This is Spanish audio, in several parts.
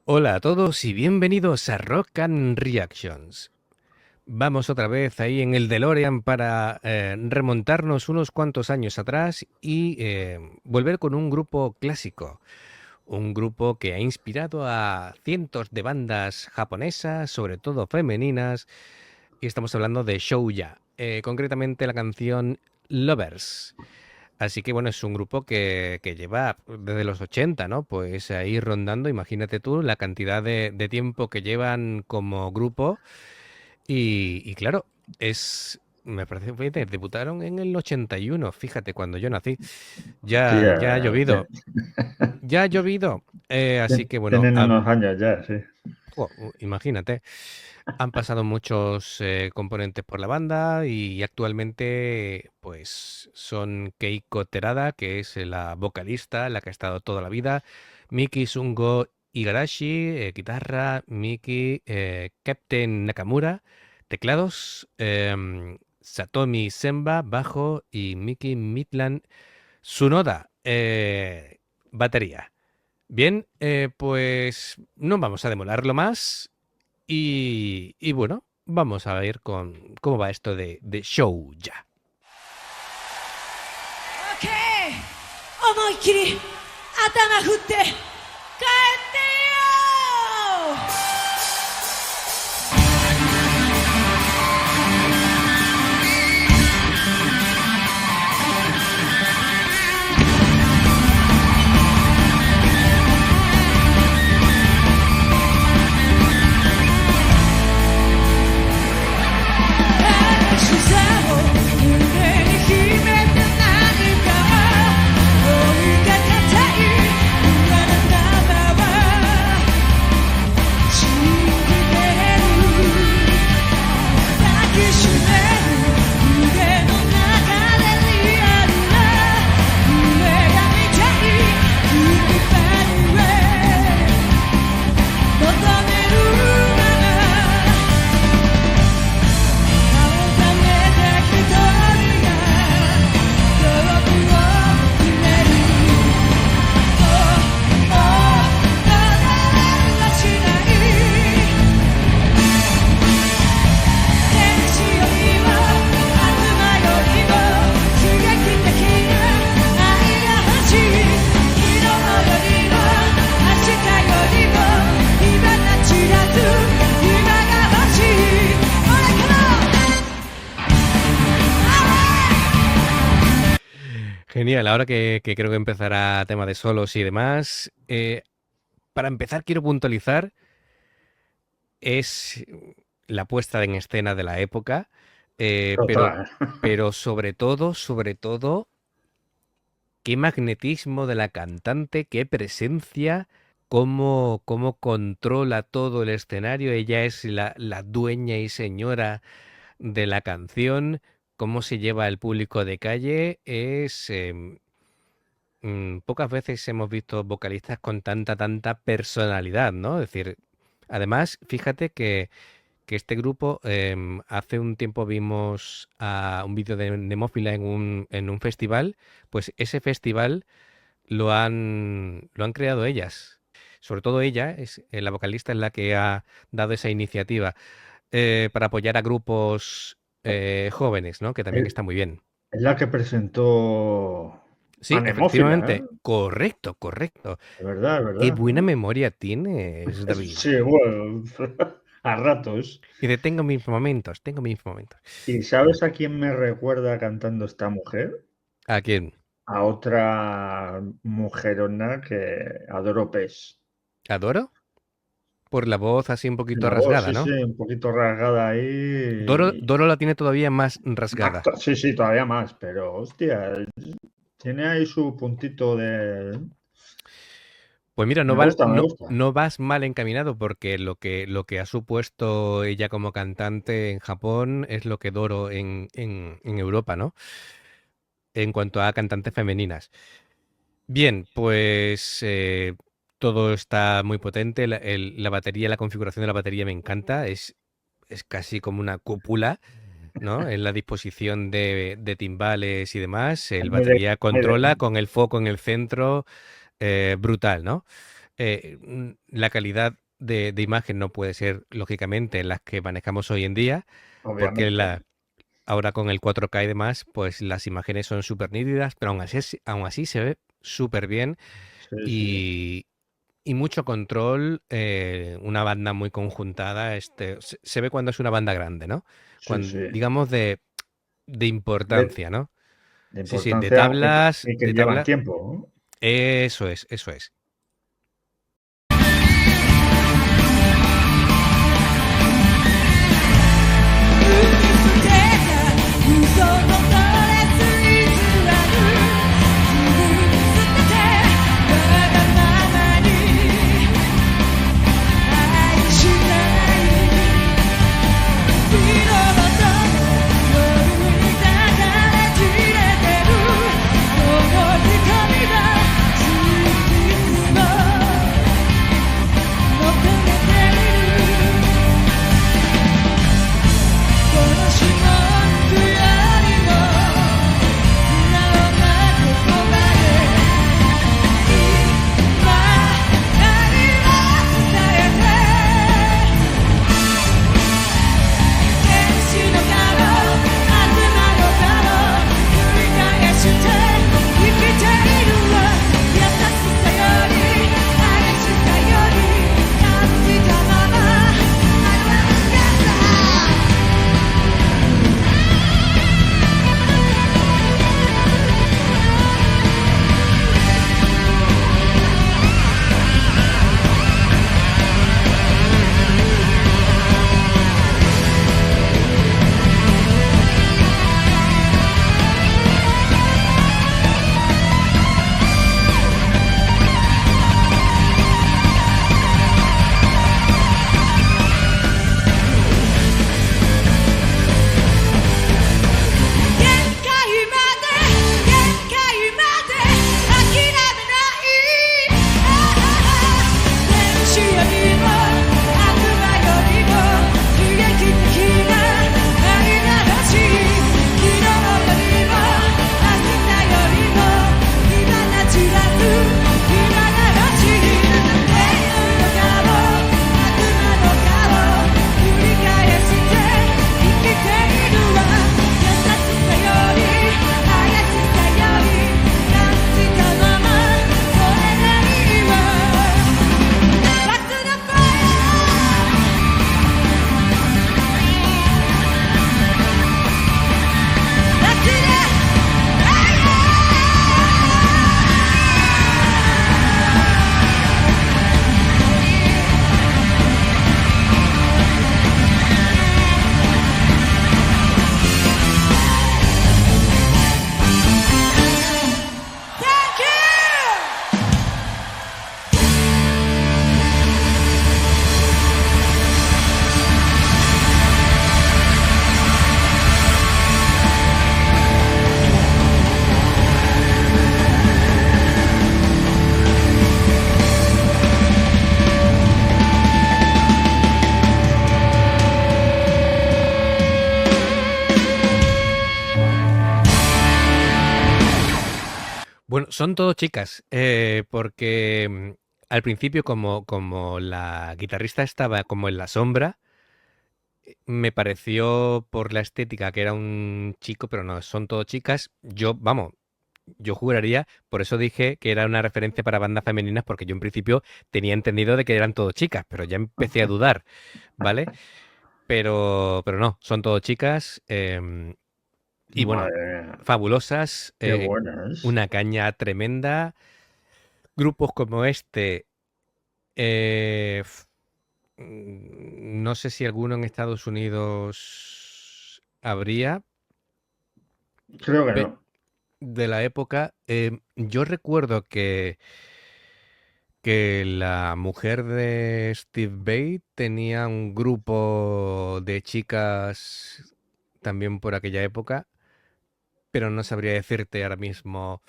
Hola a todos y bienvenidos a Rock and Reactions. Vamos otra vez ahí en el DeLorean para remontarnos unos cuantos años atrás y volver con un grupo clásico. Un grupo que ha inspirado a cientos de bandas japonesas, sobre todo femeninas, y estamos hablando de Shouja, concretamente la canción Lovers. Así que bueno, es un grupo que lleva desde los 80, ¿no? Pues ahí rondando, imagínate tú la cantidad de tiempo que llevan como grupo. Y claro, me parece que debutaron en el 81, fíjate, cuando yo nací. Sí, Ya ha llovido, ya ha llovido. Así que bueno, tienen unos años ya, sí. imagínate. Han pasado muchos componentes por la banda y actualmente pues son Keiko Terada, que es la vocalista, la que ha estado toda la vida, Miki Sungo Igarashi, guitarra, Miki, Captain Nakamura, teclados, Satomi Senba, bajo y Miki Midland Tsunoda, batería. Bien, pues no vamos a demorarlo más. Y bueno, vamos a ver cómo va esto de show ya. オッケー思いっきり頭振って帰ってよ視線を胸に秘めて何か追いかけたいあなたは信じてる抱きしめる腕の中でリアルな夢が見たい Keep it anyway 求めるならGenial, ahora que creo que empezará tema de solos y demás, para empezar quiero puntualizar, es la puesta en escena de la época, eh, pero, Total. pero sobre todo, qué magnetismo de la cantante, qué presencia, cómo controla todo el escenario. Ella es la dueña y señora de la canción, cómo se lleva el público de calle, pocas veces hemos visto vocalistas con tanta personalidad, ¿no? Es decir, además, fíjate que este grupo, hace un tiempo vimos a un vídeo de Nemófila en un festival, pues ese festival lo han creado ellas. Sobre todo ella, la vocalista es la que ha dado esa iniciativa para apoyar a grupos jóvenes, ¿no? Que también Es está muy bien. es la que presentó Sí, Anemófila, efectivamente, ¿eh? correcto, correcto. Es verdad, es Qué verdad. buena memoria tienes, David. Sí, bueno, a ratos. Dice, tengo mis momentos, tengo mis momentos. ¿Y sabes a quién me recuerda cantando esta mujer? ¿A quién? A otra mujerona que adoro Pes. ¿Adoro? Por la voz así un poquito La voz, rasgada, sí, sí, ¿no? un poquito rasgada ahí. Doro la tiene todavía más rasgada. Sí, sí, todavía más, pero hostia, tiene ahí su puntito de... Pues mira, Me gusta, me gusta. no vas mal encaminado porque lo que ha supuesto ella como cantante en Japón es lo que Doro en Europa, ¿no? En cuanto a cantantes femeninas. Bien, pues todo está muy potente. La batería, la configuración de la batería me encanta. Es casi como una cúpula, ¿no? En la disposición de timbales y demás. Es El muy de, batería muy de- controla con el foco en el centro, brutal, ¿no? La calidad de imagen no puede ser, lógicamente, las que manejamos hoy en día, porque Obviamente. ahora con el 4K y demás, pues las imágenes son súper nítidas, pero aún así se ve súper bien Sí, sí. y, y mucho control, una banda muy conjuntada, se ve cuando es una banda grande, ¿no? Sí, sí. Digamos de De, importancia, ¿no? de Sí, sí, importancia y que de llevan tabla, tiempo, ¿no? eso es, eso es. Bueno, son todo chicas, porque al principio como la guitarrista estaba como en la sombra, me pareció por la estética que era un chico, pero no, son todo chicas. Vamos, yo juraría, por eso dije que era una referencia para bandas femeninas, porque yo en principio tenía entendido de que eran todo chicas, pero ya empecé a dudar, ¿vale? Pero no, son todo chicas, y bueno, Madre mía, fabulosas, qué buenas. una caña tremenda. Grupos como este, eh, f- no sé si alguno en Estados Unidos habría, Creo que pe- no. de la época. Yo recuerdo que la mujer de Steve Vai tenía un grupo de chicas también por aquella época, pero no sabría decirte ahora mismo.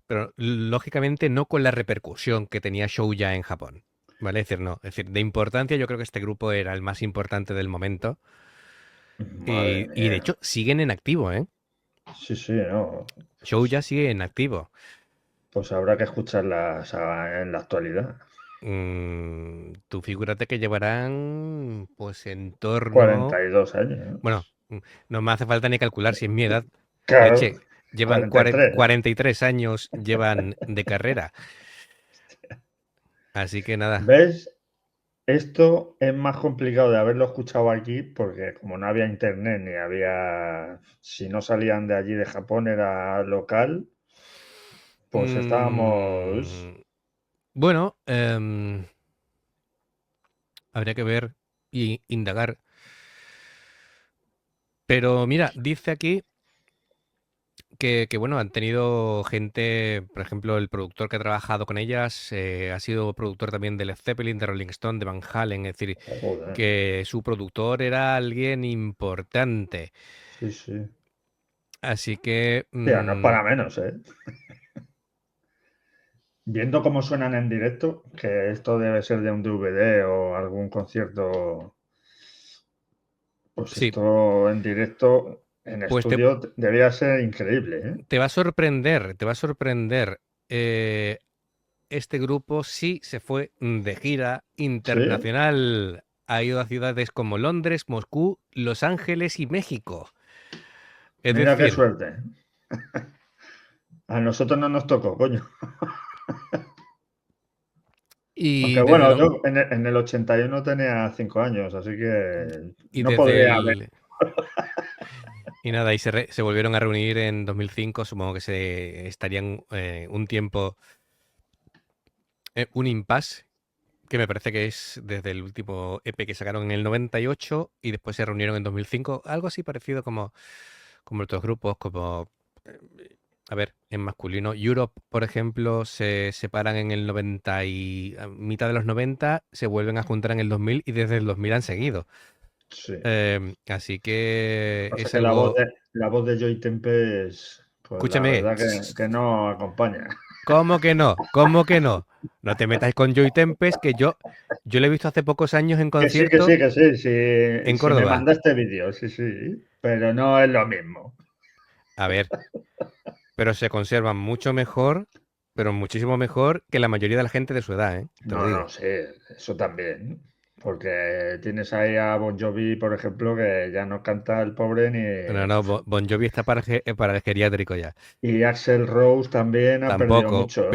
Pero lógicamente no con la repercusión que tenía Shouja en Japón. ¿Vale? Es decir, no. Es decir, de importancia, yo creo que este grupo era el más importante del momento. Madre Y de mía. hecho, siguen en activo, ¿eh? Sí, sí, no. Pues, Shouja sigue en activo. pues habrá que escucharlas en la actualidad. tú figúrate que llevarán pues en torno... 42 años, ¿no? Bueno, no me hace falta ni calcular si es mi edad. Claro, Leche, llevan 43. 43 años llevan de carrera. Así que nada, ¿Ves? Esto es más complicado de haberlo escuchado aquí porque como no había internet ni había... Si no salían de allí de Japón era local, pues estábamos... bueno, habría que ver y indagar. Pero mira, dice aquí que, bueno, han tenido gente, por ejemplo, el productor que ha trabajado con ellas ha sido productor también de Led Zeppelin, de Rolling Stone, de Van Halen, es decir, Joder, que su productor era alguien importante. sí, sí. Así que... Tía, no es para menos, ¿eh? Viendo cómo suenan en directo, que esto debe ser de un DVD o algún concierto, pues sí, esto en directo, en pues estudio, debía ser increíble, ¿eh? te va a sorprender, te va a sorprender. Este grupo sí se fue de gira Sí, internacional. Ha ido a ciudades como Londres, Moscú, Los Ángeles y México. Es mira qué decir, suerte. A nosotros no nos tocó, coño. y Aunque desde, bueno, lo- yo en el 81 tenía 5 años, así que y no desde podría haber. el... Y nada, y se volvieron a reunir en 2005. Supongo que se estarían un tiempo, un impasse, que me parece que es desde el último EP que sacaron en el 98 y después se reunieron en 2005. Algo así parecido como otros grupos, como... A ver, en masculino, Europe, por ejemplo, se separan en el 90 y a mitad de los 90, se vuelven a juntar en el 2000 y desde el 2000 han seguido. Sí. Así que Pasa es que algo... la voz de Joy Tempest, pues la Escúchame, verdad que no acompaña. ¿cómo que no? ¿Cómo que no? No te metas con Joy Tempest, que yo lo he visto hace pocos años en Que sí, que concierto sí, que sí, sí, en sí me Córdoba. mandaste vídeo, sí, sí, pero no es lo mismo. A ver, pero se conservan mucho mejor, pero muchísimo mejor que la mayoría de la gente de su edad, ¿eh? Te lo No, no, digo. sí, eso también. Porque tienes ahí a Bon Jovi, por ejemplo, que ya no canta el pobre No, no, Bon Jovi está para el geriátrico ya. y Axel Rose también ha perdido Tampoco, mucho.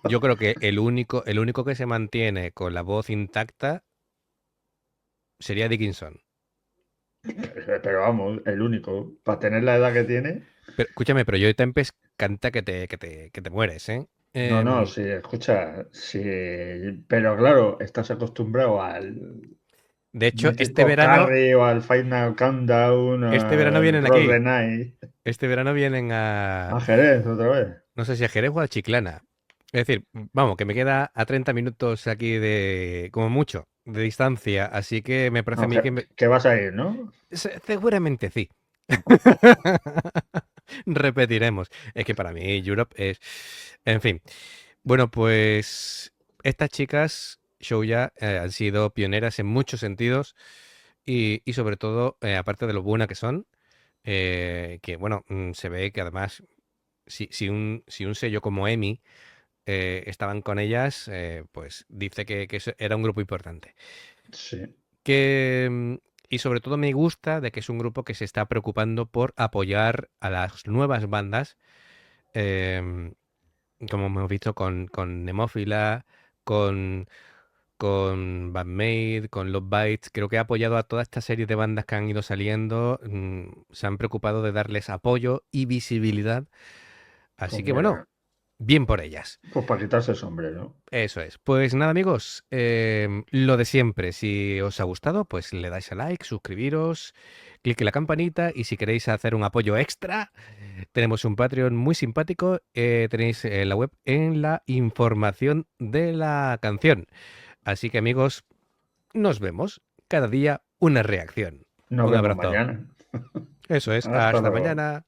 yo creo que el único que se mantiene con la voz intacta sería Dickinson. Pero vamos, el único. Para tener la edad que tiene. Pero, escúchame, pero Joey Tempest canta que te mueres, ¿eh? No, no, sí, escucha, sí. Pero claro, estás acostumbrado al De hecho, Beautiful Carrie o al Final Countdown, este verano al vienen Rock the aquí. Night. Este verano vienen A Jerez otra vez. no sé si a Jerez o a Chiclana. Es decir, vamos, que me queda a 30 minutos aquí como mucho, de distancia. Así que me parece a No, mí que que vas a ir, ¿no? seguramente sí. Repetiremos. Es que para mí Europe es... En fin. Bueno, pues estas chicas, Shouya, han sido pioneras en muchos sentidos y sobre todo, aparte de lo buena que son, que bueno, se ve que además, si un sello como EMI estaban con ellas, pues dice que eso era un grupo importante. Sí. Y sobre todo me gusta de que es un grupo que se está preocupando por apoyar a las nuevas bandas, em, como hemos visto con Nemófila, con Bad Made, con Love Bites. Creo que ha apoyado a toda esta serie de bandas que han ido saliendo. Se han preocupado de darles apoyo y visibilidad. Así Pues que bueno, mira, bien por ellas. pues para quitarse el sombrero. Eso es. Pues nada, amigos, lo de siempre. Si os ha gustado, pues le dais a like, suscribiros, clic en la campanita y si queréis hacer un apoyo extra, tenemos un Patreon muy simpático. Tenéis la web en la información de la canción. Así que amigos, nos vemos. Cada día una reacción. Nos Un vemos abrazo. mañana. Eso es. Hasta Hasta luego. mañana.